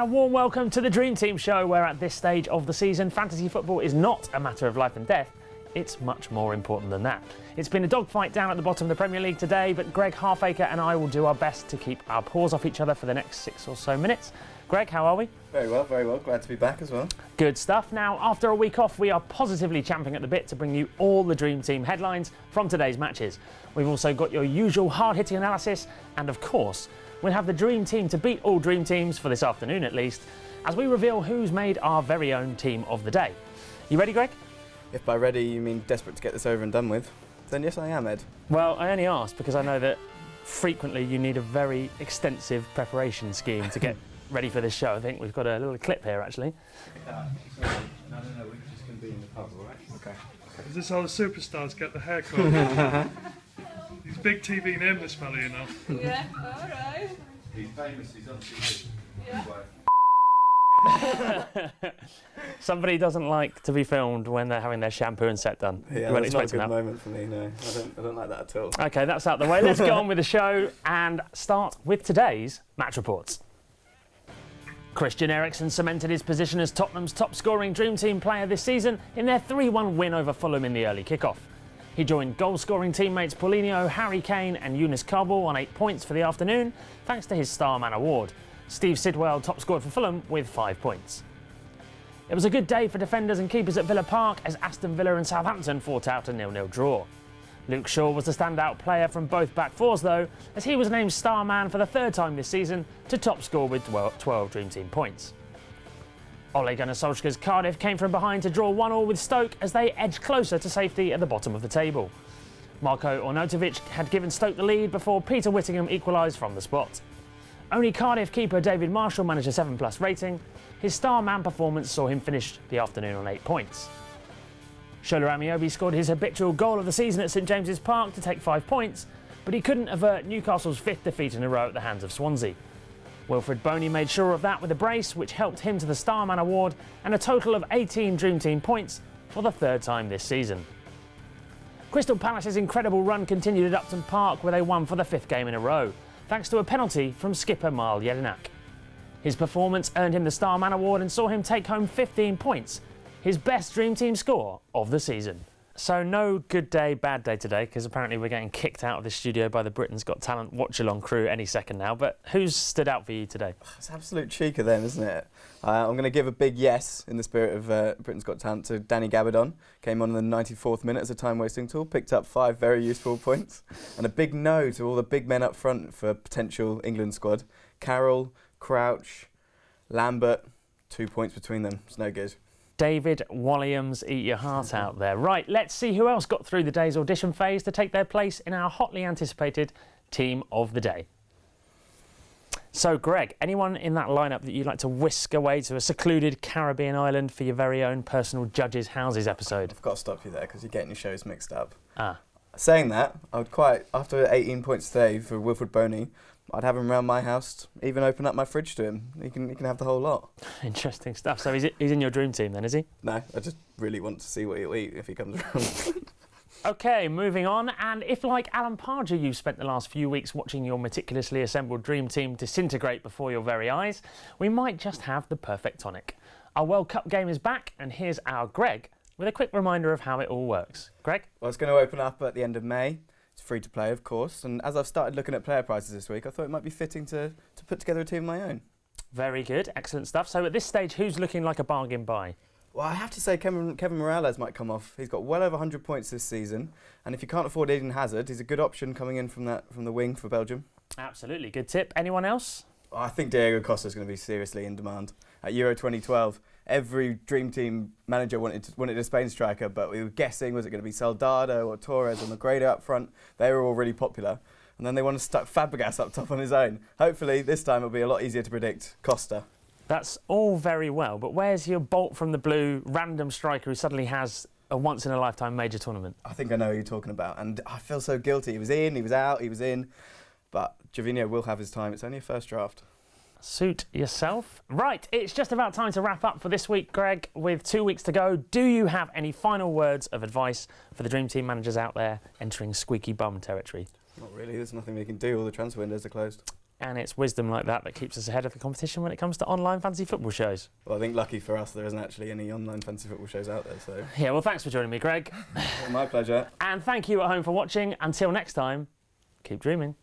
a warm welcome to the Dream Team show, where at this stage of the season, fantasy football is not a matter of life and death. It's much more important than that. It's been a dogfight down at the bottom of the Premier League today, but Greg Halfacre and I will do our best to keep our paws off each other for the next 6 or so minutes. Greg, how are we? Very well, very well. Glad to be back as well. Good stuff. Now, after a week off, we are positively champing at the bit to bring you all the Dream Team headlines from today's matches. We've also got your usual hard-hitting analysis, and of course, we'll have the Dream Team to beat all Dream Teams for this afternoon at least, as we reveal who's made our very own team of the day. You ready, Greg? If by ready you mean desperate to get this over and done with, then yes I am, Ed. Well, I only asked because I know that frequently you need a very extensive preparation scheme to get ready for this show. I think we've got a little clip here, actually. No, we're just going to be in the pub, all right? Okay. Is this how the superstars get the haircut? He's big TV name, this fella, you know. Yeah, alright. He's famous, he's on TV. Yeah. Somebody doesn't like to be filmed when they're having their shampoo and set done. Yeah, that's not a good moment for me, no. I don't like that at all. OK, that's out the way. Let's get on with the show and start with today's match reports. Christian Eriksen cemented his position as Tottenham's top-scoring Dream Team player this season in their 3-1 win over Fulham in the early kick-off. He joined goal-scoring teammates Paulinho, Kane and Kaboul on 8 points for the afternoon, thanks to his Starman award. Steve Sidwell top-scored for Fulham with 5 points. It was a good day for defenders and keepers at Villa Park as Aston Villa and Southampton fought out a 0-0 draw. Luke Shaw was the standout player from both back fours though, as he was named Starman for the 3rd time this season to top score with 12 Dream Team points. Ole Gunnar Solskjaer's Cardiff came from behind to draw 1-1 with Stoke as they edged closer to safety at the bottom of the table. Marko Arnautovic had given Stoke the lead before Peter Whittingham equalised from the spot. Only Cardiff keeper David Marshall managed a 7+ rating. His Starman performance saw him finish the afternoon on 8 points. Shola Amiobi scored his habitual goal of the season at St James's Park to take 5 points, but he couldn't avert Newcastle's 5th defeat in a row at the hands of Swansea. Wilfred Bony made sure of that with a brace, which helped him to the Starman award and a total of 18 Dream Team points for the 3rd time this season. Crystal Palace's incredible run continued at Upton Park, where they won for the 5th game in a row, thanks to a penalty from skipper Miles Jedinak. His performance earned him the Starman award and saw him take home 15 points, his best Dream Team score of the season. So no good day, bad day today, because apparently we're getting kicked out of the studio by the Britain's Got Talent watch-along crew any second now. But who's stood out for you today? It's absolute cheek of them, isn't it? I'm going to give a big yes, in the spirit of Britain's Got Talent, to Danny Gabardon. Came on in the 94th minute as a time-wasting tool, picked up 5 very useful points. And a big no to all the big men up front for potential England squad. Carroll, Crouch, Lambert, 2 points between them. It's no good. David Walliams, eat your heart out there. Right, let's see who else got through the day's audition phase to take their place in our hotly anticipated Team of the Day. So, Greg, anyone in that lineup that you'd like to whisk away to a secluded Caribbean island for your very own personal Judges' Houses episode? I've got to stop you there because you're getting your shows mixed up. Ah. Saying that, I would quite, after 18 points today for Wilfred Bony, I'd have him around my house, even open up my fridge to him. He can have the whole lot. Interesting stuff. So he's in your dream team then, is he? No, I just really want to see what he'll eat if he comes around. OK, moving on. And if, like Alan Pardew, you've spent the last few weeks watching your meticulously assembled dream team disintegrate before your very eyes, we might just have the perfect tonic. Our World Cup game is back, and here's our Greg with a quick reminder of how it all works. Greg? Well, it's going to open up at the end of May. It's free to play, of course, and as I've started looking at player prices this week, I thought it might be fitting to put together a team of my own. Very good, excellent stuff. So at this stage, who's looking like a bargain buy? Well, I have to say Kevin Mirallas might come off. He's got well over 100 points this season, and if you can't afford Eden Hazard, he's a good option coming in from the wing for Belgium. Absolutely, good tip. Anyone else? Well, I think Diego Costa is going to be seriously in demand. At Euro 2012, every Dream Team manager wanted a Spain striker, but we were guessing, was it going to be Soldado or Torres or Negredo up front? They were all really popular. And then they want to stuck Fabregas up top on his own. Hopefully, this time it'll be a lot easier to predict Costa. That's all very well, but where's your bolt from the blue random striker who suddenly has a once-in-a-lifetime major tournament? I think I know who you're talking about, and I feel so guilty. He was in, he was out, he was in. But Gervinho will have his time. It's only a first draft. Suit yourself. Right, it's just about time to wrap up for this week, Greg. With 2 weeks to go, do you have any final words of advice for the Dream Team managers out there entering squeaky bum territory? Not really. There's nothing we can do. All the transfer windows are closed. And it's wisdom like that that keeps us ahead of the competition when it comes to online fantasy football shows. Well, I think lucky for us, there isn't actually any online fantasy football shows out there. So Yeah, well, thanks for joining me, Greg. my pleasure. And thank you at home for watching. Until next time, keep dreaming.